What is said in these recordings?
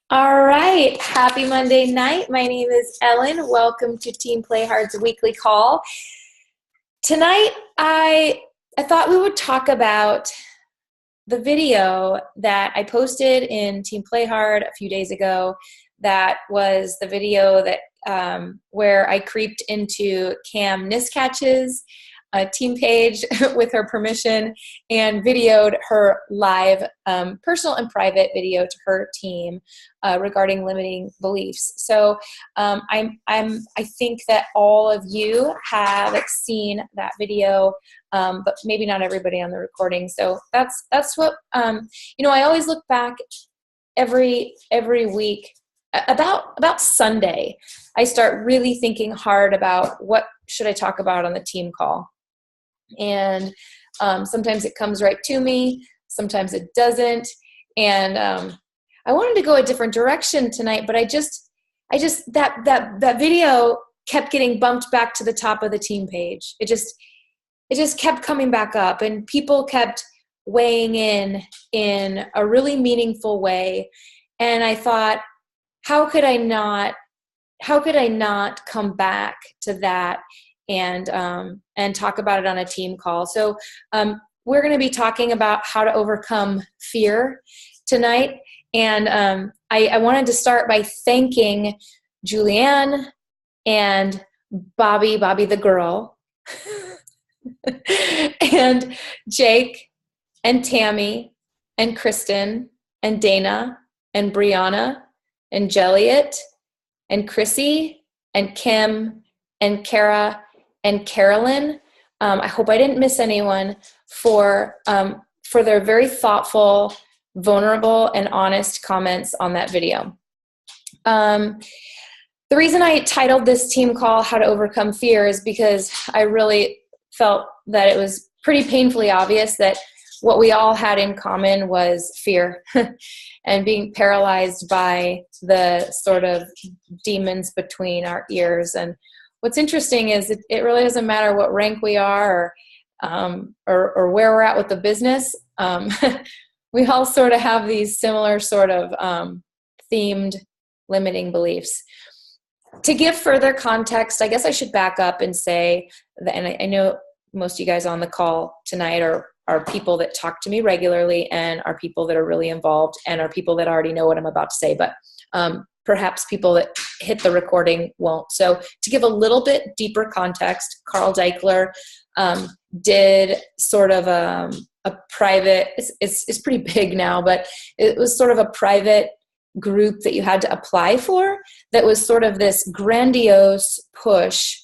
All right. Happy Monday night. My name is Ellen. Welcome to Team Play Hard's weekly call. Tonight, I thought we would talk about the video that I posted in Team Play Hard a few days ago. That was the video that where I creeped into Cam Niskatch's team page with her permission and videoed her live personal and private video to her team regarding limiting beliefs. So I think that all of you have seen that video, but maybe not everybody on the recording. So that's what I always look back every week. About Sunday, I start really thinking hard about what should I talk about on the team call. And sometimes it comes right to me, sometimes it doesn't. And I wanted to go a different direction tonight, but I just that video kept getting bumped back to the top of the team page. It just kept coming back up, and people kept weighing in a really meaningful way. And I thought, how could I not come back to that and talk about it on a team call? So we're going to be talking about how to overcome fear tonight. And I wanted to start by thanking Julianne and Bobby the girl, and Jake and Tammy and Kristen and Dana and Brianna and Jelliet and Chrissy and Kim and Kara and Carolyn. I hope I didn't miss anyone for their very thoughtful, vulnerable, and honest comments on that video. The reason I titled this team call How to Overcome Fear is because I really felt that it was pretty painfully obvious that what we all had in common was fear and being paralyzed by the sort of demons between our ears. And what's interesting is it really doesn't matter what rank we are or where we're at with the business. We all sort of have these similar sort of themed limiting beliefs. To give further context, I guess I should back up and say that, and I know most of you guys on the call tonight are people that talk to me regularly and are people that are really involved and are people that already know what I'm about to say, but perhaps people that hit the recording won't. So to give a little bit deeper context, Carl Deichler did sort of a private, it's pretty big now, but it was sort of a private group that you had to apply for that was sort of this grandiose push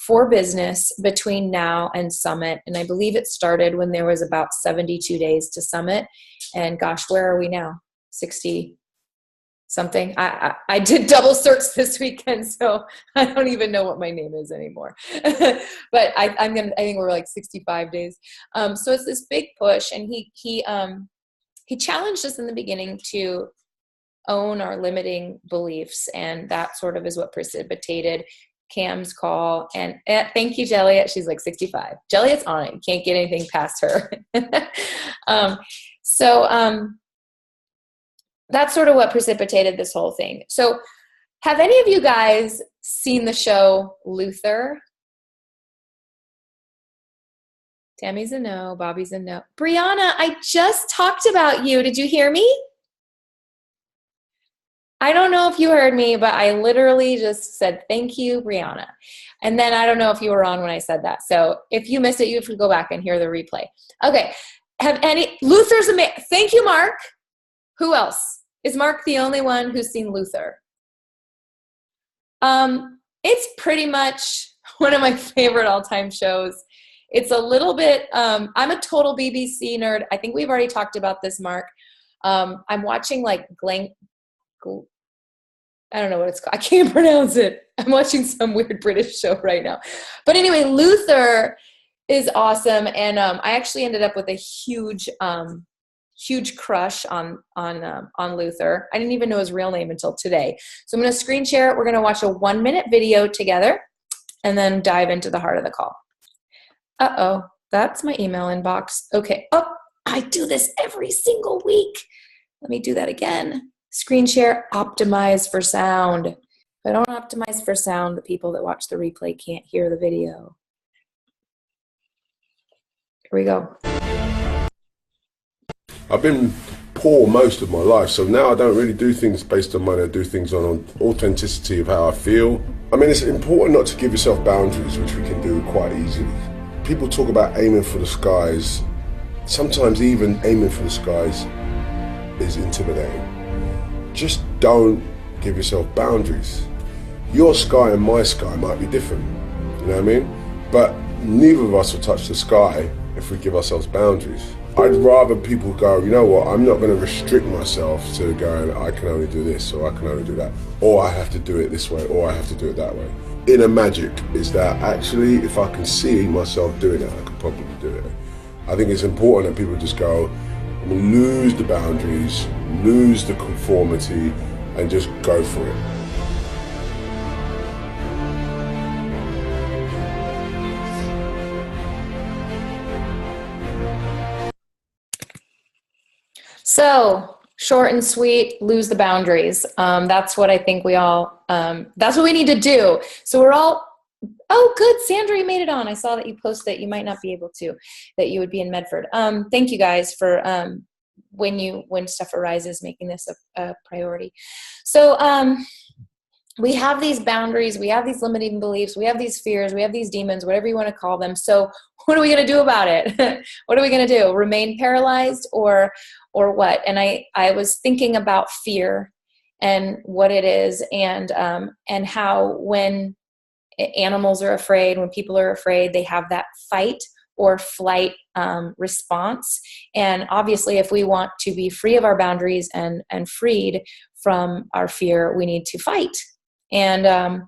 for business between now and Summit. And I believe it started when there was about 72 days to Summit. And gosh, where are we now? 60 something. I did double search this weekend, so I don't even know what my name is anymore. But I think we're like 65 days. So it's this big push, and he challenged us in the beginning to own our limiting beliefs, and that sort of is what precipitated Cam's call. And thank you, Jelliet. She's like 65. Jelliet's on it. You can't get anything past her. That's sort of what precipitated this whole thing. So have any of you guys seen the show Luther? Tammy's a no. Bobby's a no. Brianna, I just talked about you. Did you hear me? I don't know if you heard me, but I literally just said, thank you, Brianna. And then I don't know if you were on when I said that. So if you missed it, you have to go back and hear the replay. Okay. Luther's amazing. Thank you, Mark. Who else? Is Mark the only one who's seen Luther? It's pretty much one of my favorite all-time shows. It's a little bit, I'm a total BBC nerd. I think we've already talked about this, Mark. I'm watching like I don't know what it's called. I can't pronounce it. I'm watching some weird British show right now. But anyway, Luther is awesome. And I actually ended up with a huge crush on Luther. I didn't even know his real name until today. So I'm going to screen share it. We're going to watch a 1-minute video together and then dive into the heart of the call. Uh-oh, that's my email inbox. Okay. Oh, I do this every single week. Let me do that again. Screen share, optimize for sound. If I don't optimize for sound, the people that watch the replay can't hear the video. Here we go. I've been poor most of my life, so now I don't really do things based on money. I do things on authenticity of how I feel. I mean, it's important not to give yourself boundaries, which we can do quite easily. People talk about aiming for the skies. Sometimes even aiming for the skies is intimidating. Just don't give yourself boundaries. Your sky and my sky might be different, you know what I mean? But neither of us will touch the sky if we give ourselves boundaries. I'd rather people go, you know what, I'm not going to restrict myself to going, I can only do this, or I can only do that, or I have to do it this way, or I have to do it that way. Inner magic is that actually, if I can see myself doing it, I could probably do it. I think it's important that people just go, lose the boundaries, lose the conformity, and just go for it. So, short and sweet, lose the boundaries. That's what I think we all, that's what we need to do. So we're all, oh, good. Sandra, you made it on. I saw that you posted that you might not be able to, that you would be in Medford. Thank you guys for, when stuff arises, making this a priority. So, we have these boundaries, we have these limiting beliefs, we have these fears, we have these demons, whatever you want to call them. So what are we going to do about it? What are we going to do? Remain paralyzed or what? And I was thinking about fear and what it is, and how when animals are afraid, when people are afraid, they have that fight or flight response. And obviously, if we want to be free of our boundaries and freed from our fear, we need to fight. And I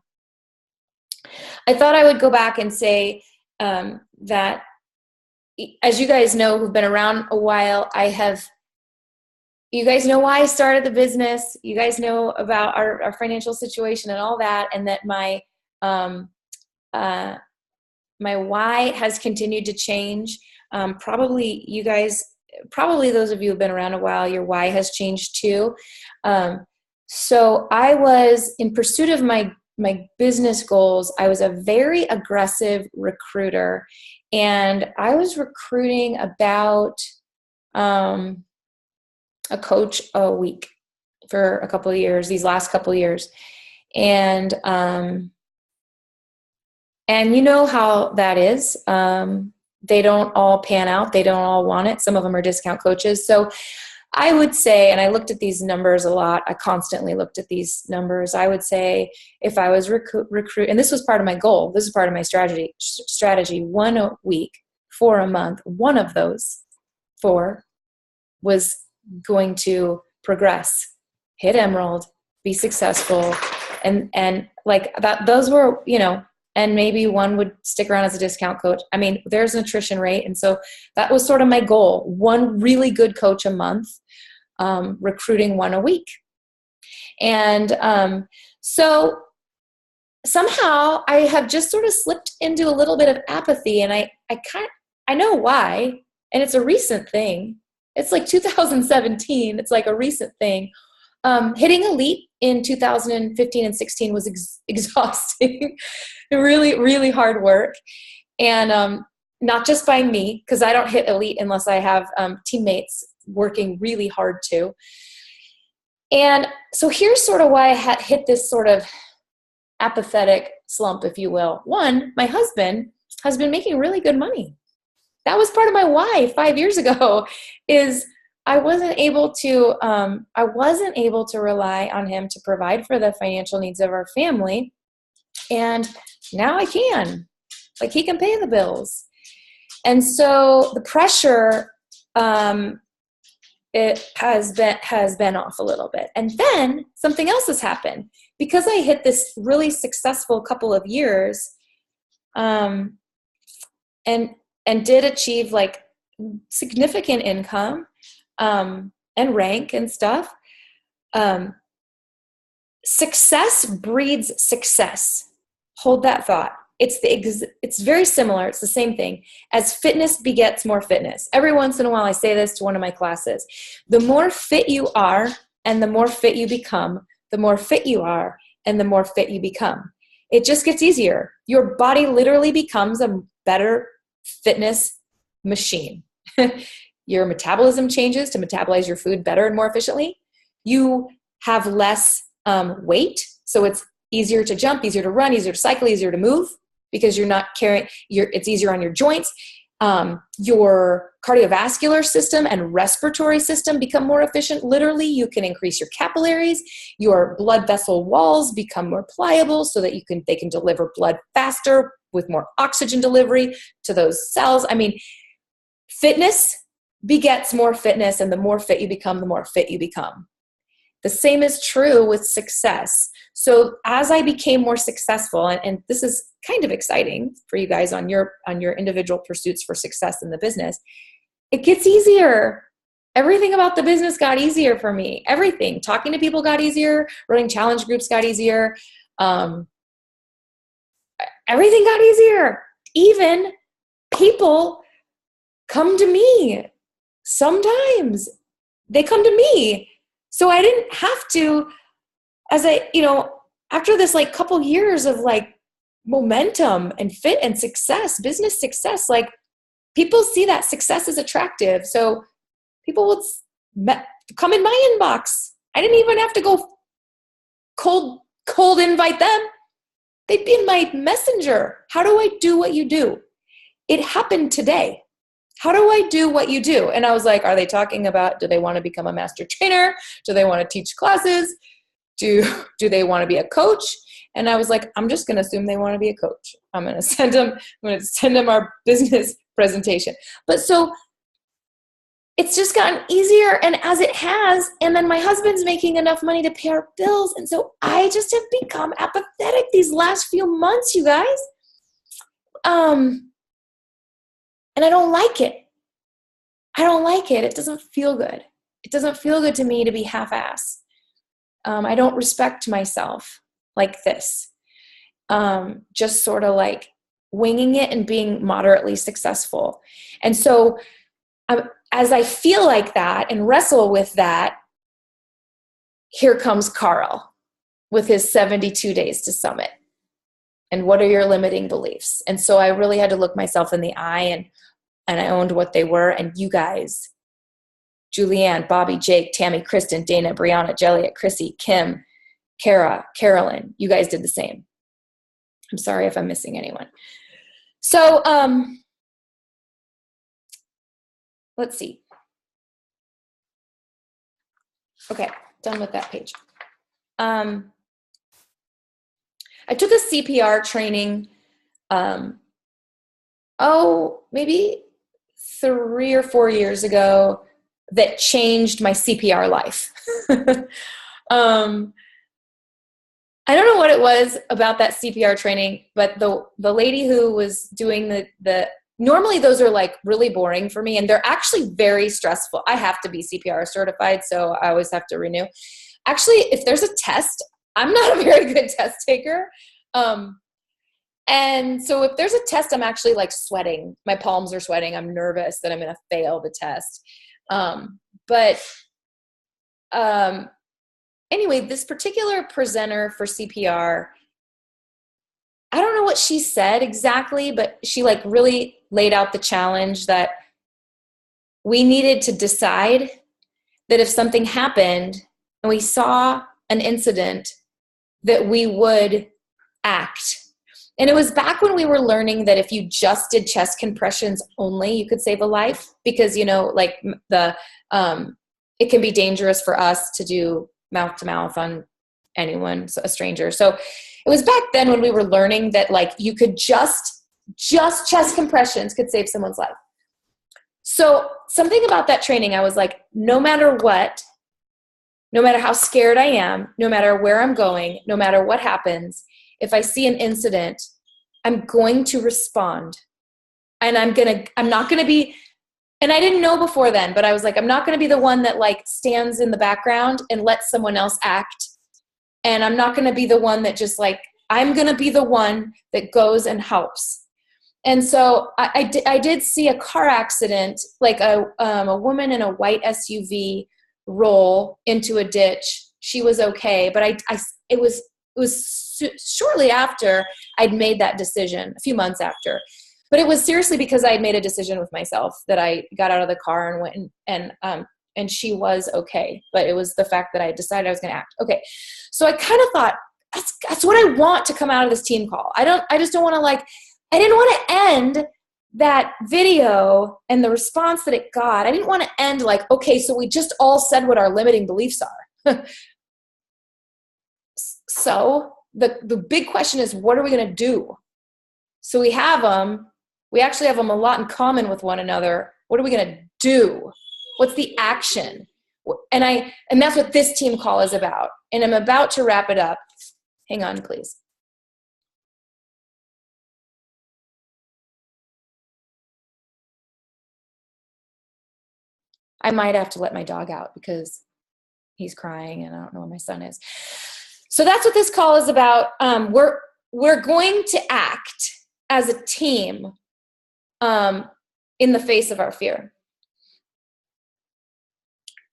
thought I would go back and say that, as you guys know, who've been around a while, you guys know why I started the business. You guys know about our financial situation and all that, and that my why has continued to change. Probably those of you who've been around a while, your why has changed too. So I was in pursuit of my business goals. I was a very aggressive recruiter, and I was recruiting about a coach a week for a couple of years, these last couple of years. And you know how that is. They don't all pan out. They don't all want it. Some of them are discount coaches. So I would say, and I looked at these numbers a lot, I constantly looked at these numbers. I would say if I was recruit, and this was part of my goal, this is part of my strategy, 1 a week for a month, one of those 4 was going to progress, hit Emerald, be successful. And like that, those were, and maybe one would stick around as a discount coach. I mean, there's an attrition rate. And so that was sort of my goal. 1 really good coach a month, recruiting 1 a week. And so somehow I have just sort of slipped into a little bit of apathy, and I know why. And it's a recent thing. It's like 2017. It's like a recent thing. Hitting elite in 2015 and 16 was exhausting. Really, really hard work. And not just by me, because I don't hit elite unless I have teammates working really hard too. And so here's sort of why I hit this sort of apathetic slump, if you will. 1, my husband has been making really good money. That was part of my why 5 years ago, is I wasn't able to rely on him to provide for the financial needs of our family. And now I can. Like, he can pay the bills. And so the pressure, it has been off a little bit. And then something else has happened. Because I hit this really successful couple of years, and did achieve like significant income, and rank and stuff. Success breeds success. Hold that thought. It's very similar. It's the same thing as fitness begets more fitness. Every once in a while I say this to one of my classes. The more fit you are and the more fit you become, the more fit you are, and the more fit you become. It just gets easier. Your body literally becomes a better fitness machine. Your metabolism changes to metabolize your food better and more efficiently. You have less weight, so it's easier to jump, easier to run, easier to cycle, easier to move because you're not carrying. It's easier on your joints. Your cardiovascular system and respiratory system become more efficient. Literally, you can increase your capillaries. Your blood vessel walls become more pliable so that they can deliver blood faster with more oxygen delivery to those cells. I mean, fitness begets more fitness, and the more fit you become, the more fit you become. The same is true with success. So as I became more successful, and this is kind of exciting for you guys on your individual pursuits for success in the business, it gets easier. Everything about the business got easier for me. Everything. Talking to people got easier. Running challenge groups got easier. Everything got easier. Even people come to me. Sometimes they come to me. So I didn't have to, after this like couple years of like momentum and fit and success, business success, like people see that success is attractive. So people would come in my inbox. I didn't even have to go cold invite them. They'd be in my messenger. How do I do what you do? It happened today. How do I do what you do? And I was like, are they talking about, do they want to become a master trainer? Do they want to teach classes? Do they want to be a coach? And I was like, I'm just going to assume they want to be a coach. I'm going to send them our business presentation. But so it's just gotten easier, and as it has, and then my husband's making enough money to pay our bills. And so I just have become apathetic these last few months, you guys. And I don't like it. I don't like it. It doesn't feel good. It doesn't feel good to me to be half-ass. I don't respect myself like this. Just sort of like winging it and being moderately successful. And so as I feel like that and wrestle with that, here comes Carl with his 72 days to summit. And what are your limiting beliefs? And so I really had to look myself in the eye, and I owned what they were. And you guys, Julianne, Bobby, Jake, Tammy, Kristen, Dana, Brianna, Jelliet, Chrissy, Kim, Kara, Carolyn, you guys did the same. I'm sorry if I'm missing anyone. So let's see. Okay, done with that page. I took a CPR training, maybe 3 or 4 years ago that changed my CPR life. I don't know what it was about that CPR training, but the lady who was doing the normally those are like really boring for me, and they're actually very stressful. I have to be CPR certified, so I always have to renew. Actually, if there's a test, I'm not a very good test taker. And so if there's a test, I'm actually like sweating. My palms are sweating. I'm nervous that I'm going to fail the test. Anyway, this particular presenter for CPR, I don't know what she said exactly, but she like really laid out the challenge that we needed to decide that if something happened and we saw an incident, that we would act. And it was back when we were learning that if you just did chest compressions only, you could save a life, because, you know, like it can be dangerous for us to do mouth to mouth on anyone, a stranger. So it was back then when we were learning that like you could just chest compressions could save someone's life. So something about that training, I was like, no matter what, no matter how scared I am, no matter where I'm going, no matter what happens, if I see an incident, I'm going to respond. And I'm not going to be, and I didn't know before then, but I was like, I'm not going to be the one that like stands in the background and lets someone else act. And I'm not going to be the one that just like, I'm going to be the one that goes and helps. And so I did see a car accident, like a woman in a white SUV roll into a ditch. She was okay. But it was shortly after I'd made that decision, a few months after. But it was seriously because I had made a decision with myself that I got out of the car and went and she was okay. But it was the fact that I decided I was going to act. Okay. So I kind of thought, that's what I want to come out of this team call. I just don't want to I didn't want to end that video and the response that it got. I didn't want to end okay, so we just all said what our limiting beliefs are. So the big question is, what are we going to do? So we have them. We actually have them a lot in common with one another. What are we going to do? What's the action? And that's what this team call is about. And I'm about to wrap it up. Hang on, please. I might have to let my dog out because he's crying and I don't know where my son is. So that's what this call is about. We're going to act as a team in the face of our fear.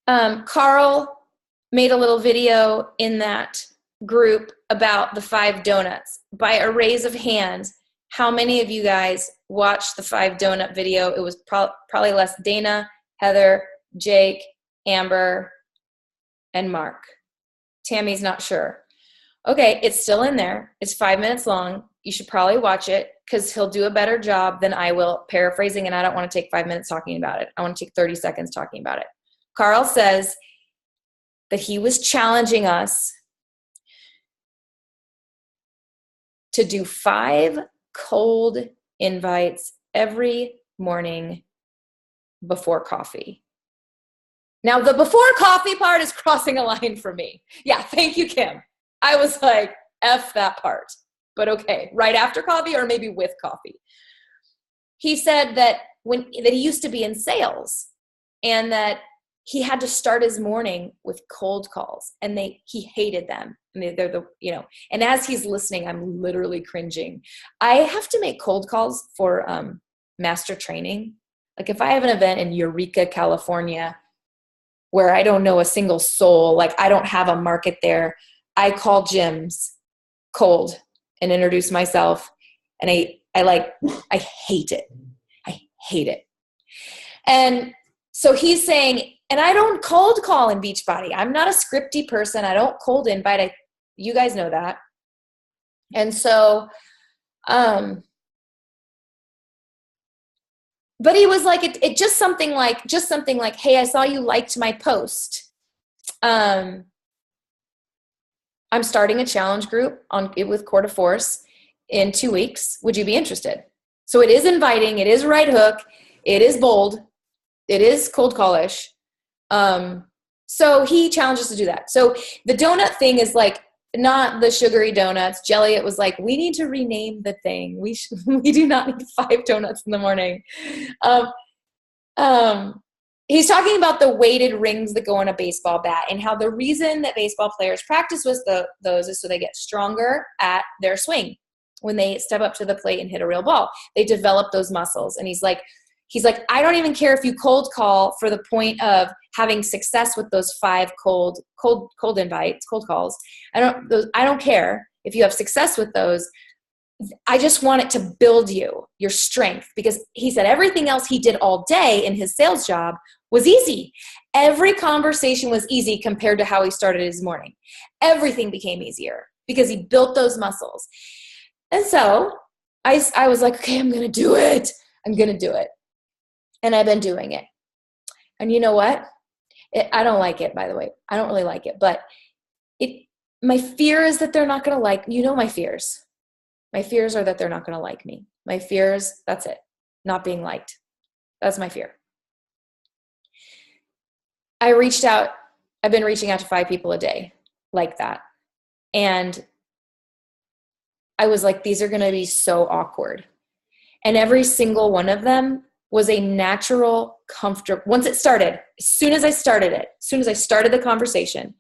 Carl made a little video in that group about the 5 donuts. By a raise of hands, how many of you guys watched the 5 donut video? It was probably less. Dana, Heather, Jake, Amber, and Mark. Tammy's not sure. Okay, it's still in there. It's 5 minutes long. You should probably watch it because he'll do a better job than I will paraphrasing, and I don't want to take 5 minutes talking about it. I want to take 30 seconds talking about it. Carl says that he was challenging us to do 5 cold invites every morning before coffee. Now, the before coffee part is crossing a line for me. Yeah, thank you, Kim. I was like, F that part. But okay, right after coffee or maybe with coffee. He said that he used to be in sales and that he had to start his morning with cold calls and he hated them. I mean, and as he's listening, I'm literally cringing. I have to make cold calls for master training. Like if I have an event in Eureka, California, where I don't know a single soul, I don't have a market there, I call gyms cold and introduce myself. And I hate it. I hate it. And so he's saying, and I don't cold call in Beachbody. I'm not a scripty person. I don't cold invite. You guys know that. And so, but he was like, it just something like, hey, I saw you liked my post. I'm starting a challenge group with Core to Force in 2 weeks. Would you be interested? So it is inviting. It is right hook. It is bold. It is cold call-ish. So he challenged us to do that. So the donut thing is not the sugary donuts. Jelly, it was we need to rename the thing. We do not need 5 donuts in the morning. He's talking about the weighted rings that go on a baseball bat and how the reason that baseball players practice with those is so they get stronger at their swing when they step up to the plate and hit a real ball. They develop those muscles. And he's like, I don't even care if you cold call for the point of having success with those 5 cold invites, cold calls. I don't care if you have success with those. I just want it to build your strength, because he said everything else he did all day in his sales job was easy. Every conversation was easy compared to how he started his morning. Everything became easier because he built those muscles. And so I was like, okay, I'm going to do it. I'm going to do it. And I've been doing it. And you know what? I don't like it, by the way. I don't really like it. But my fear is that they're not going to like, my fears. My fears are that they're not going to like me. My fears, that's it. Not being liked. That's my fear. I've been reaching out to 5 people a day like that. And I was like, these are going to be so awkward. And every single one of them was a natural, comfortable, once it started, as soon as I started the conversation,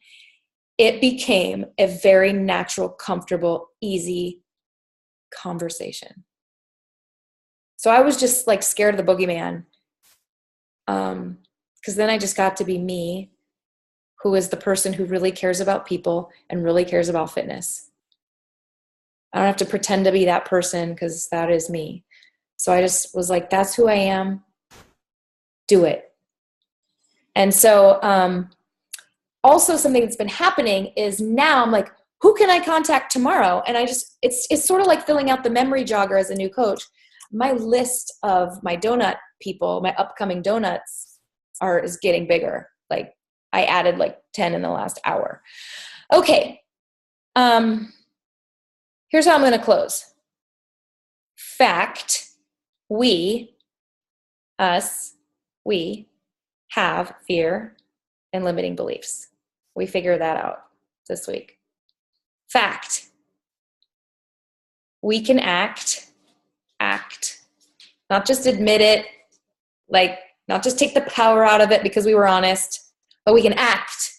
it became a very natural, comfortable, easy conversation. So I was just scared of the boogeyman. Because then I just got to be me. who is the person who really cares about people and really cares about fitness. I don't have to pretend to be that person because that is me. So I just was like, that's who I am. Do it. And so also something that's been happening is now I'm like, who can I contact tomorrow? And it's sort of like filling out the memory jogger as a new coach. My list of my donut people, my upcoming donuts is getting bigger. Like I added like 10 in the last hour. Okay. Here's how I'm going to close. Fact, we have fear and limiting beliefs. We figured that out this week. Fact, we can act, not just admit it, like not just take the power out of it because we were honest, but we can act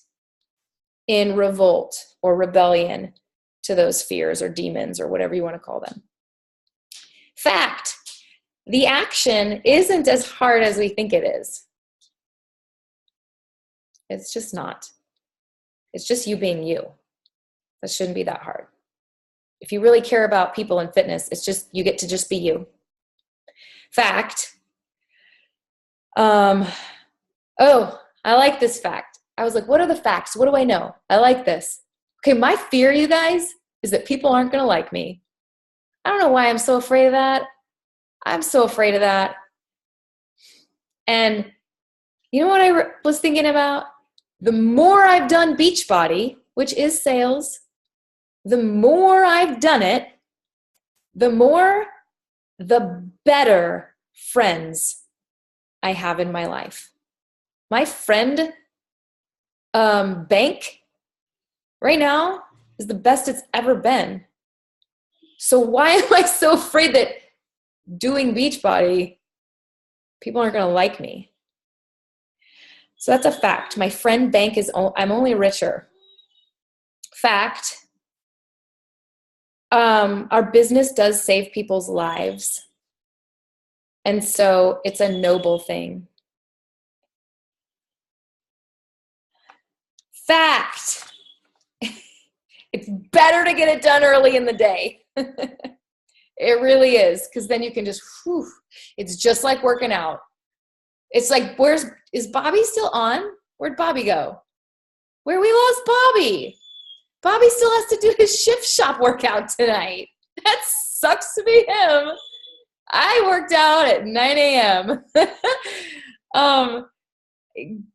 in revolt or rebellion to those fears or demons or whatever you want to call them. Fact, the action isn't as hard as we think it is. It's just not. It's just you being you. That shouldn't be that hard. If you really care about people and fitness, it's just, you get to just be you. Fact. Oh, I like this fact. I was like, what are the facts? What do I know? I like this. Okay, my fear, you guys, is that people aren't going to like me. I don't know why I'm so afraid of that. I'm so afraid of that. And you know what I was thinking about? The more I've done Beachbody, which is sales, the more I've done it, the better friends I have in my life. My friend bank right now is the best it's ever been. So why am I so afraid that doing Beachbody, people aren't going to like me? So that's a fact. My friend bank I'm only richer. Fact. Our business does save people's lives. And so it's a noble thing. Fact. It's better to get it done early in the day. It really is. Because then you can just, it's just like working out. It's like, is Bobby still on? Where'd Bobby go? We lost Bobby. Bobby still has to do his shift shop workout tonight. That sucks to be him. I worked out at 9 a.m.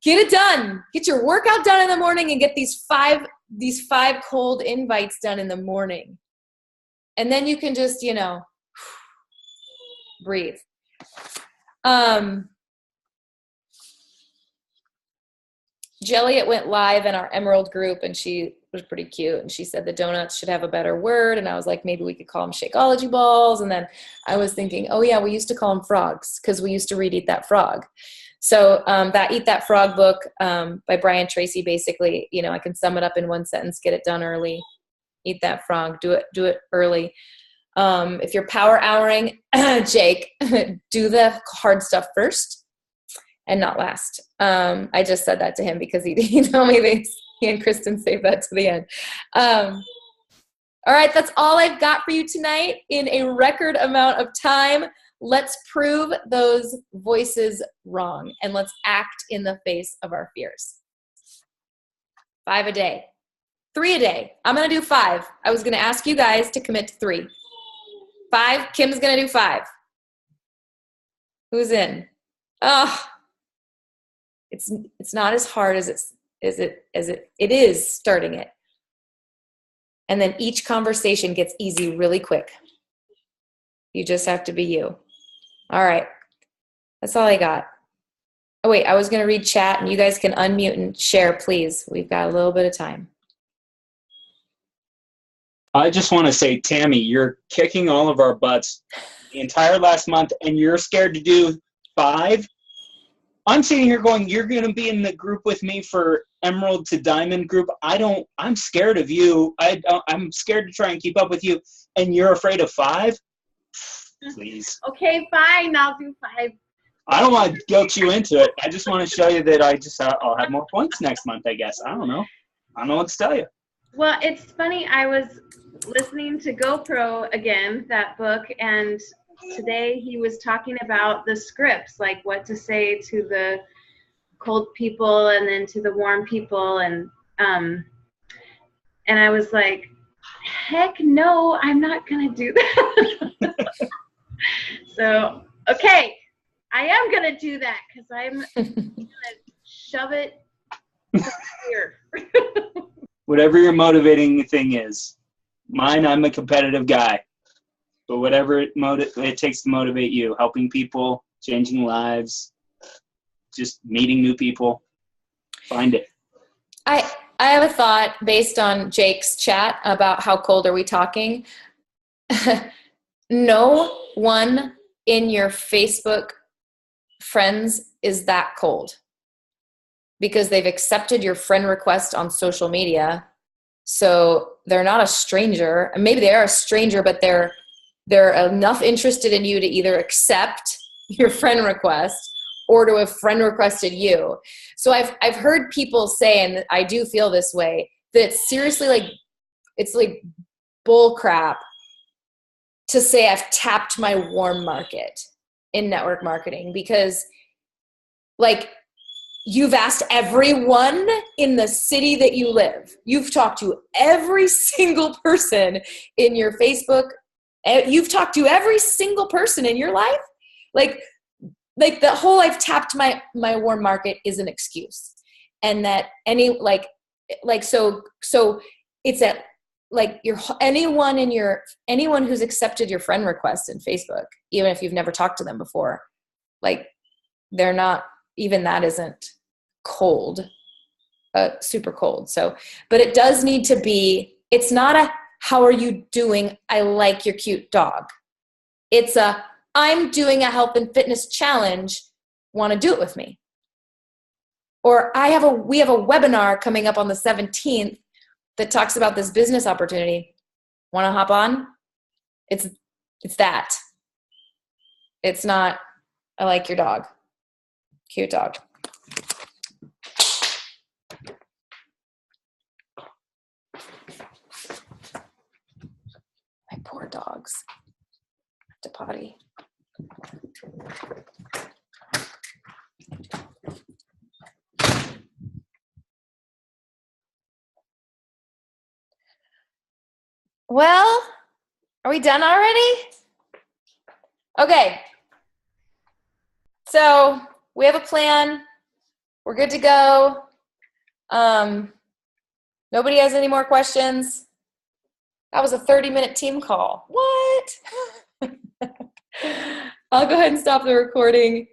Get it done. Get your workout done in the morning and get these five cold invites done in the morning. And then you can just, breathe. Jelliet went live in our Emerald group, and she was pretty cute. And she said the donuts should have a better word. And I was like, maybe we could call them Shakeology balls. And then I was thinking, oh yeah, we used to call them frogs because we used to read Eat That Frog. So that Eat That Frog book by Brian Tracy, basically, I can sum it up in one sentence: get it done early. Eat that frog. Do it early. If you're power houring, Jake, do the hard stuff first and not last. I just said that to him because he told me he and Kristen saved that to the end. All right, that's all I've got for you tonight in a record amount of time. Let's prove those voices wrong, and let's act in the face of our fears. 5 a day. 3 a day. I'm going to do 5. I was going to ask you guys to commit to 3. 5. Kim's going to do 5. Who's in? Oh, it's not as hard as it is starting it. And then each conversation gets easy really quick. You just have to be you. All right. That's all I got. Oh, wait, I was going to read chat, and you guys can unmute and share, please. We've got a little bit of time. I just want to say, Tammy, you're kicking all of our butts the entire last month, and you're scared to do 5. I'm sitting here going, you're going to be in the group with me for Emerald to Diamond group. I'm scared of you. I'm scared to try and keep up with you, and you're afraid of 5? Please. Okay, fine. I'll do 5. I don't want to guilt you into it. I just want to show you that I'll have more points next month, I guess. I don't know. I don't know what to tell you. Well, it's funny. I was listening to GoPro again, that book, and today he was talking about the scripts, like what to say to the cold people and then to the warm people, and I was like, heck no, I'm not gonna do that. So okay, I am gonna do that because I'm gonna shove it here. Whatever your motivating thing is. Mine, I'm a competitive guy. But whatever it takes to motivate you, helping people, changing lives, just meeting new people, find it. I have a thought based on Jake's chat about how cold are we talking. No one in your Facebook friends is that cold because they've accepted your friend request on social media. So they're not a stranger. Maybe they are a stranger, but they're enough interested in you to either accept your friend request or to have friend requested you. So I've heard people say, and I do feel this way, that it's seriously it's like bull crap to say I've tapped my warm market in network marketing, because like you've asked everyone in the city that you live. You've talked to every single person in your Facebook. You've talked to every single person in your life. Like the whole I've tapped my warm market is an excuse. And that so it's that like anyone who's accepted your friend request in Facebook, even if you've never talked to them before, like they're not, even that isn't cold, super cold. So, but it does need to be, it's not a, how are you doing? I like your cute dog. It's a, I'm doing a health and fitness challenge. Want to do it with me? Or we have a webinar coming up on the 17th that talks about this business opportunity. Want to hop on? It's that. It's not, I like your dog. Cute dog. My poor dogs. To potty. Well, are we done already? Okay. So we have a plan. We're good to go. Nobody has any more questions? That was a 30-minute team call. What? I'll go ahead and stop the recording.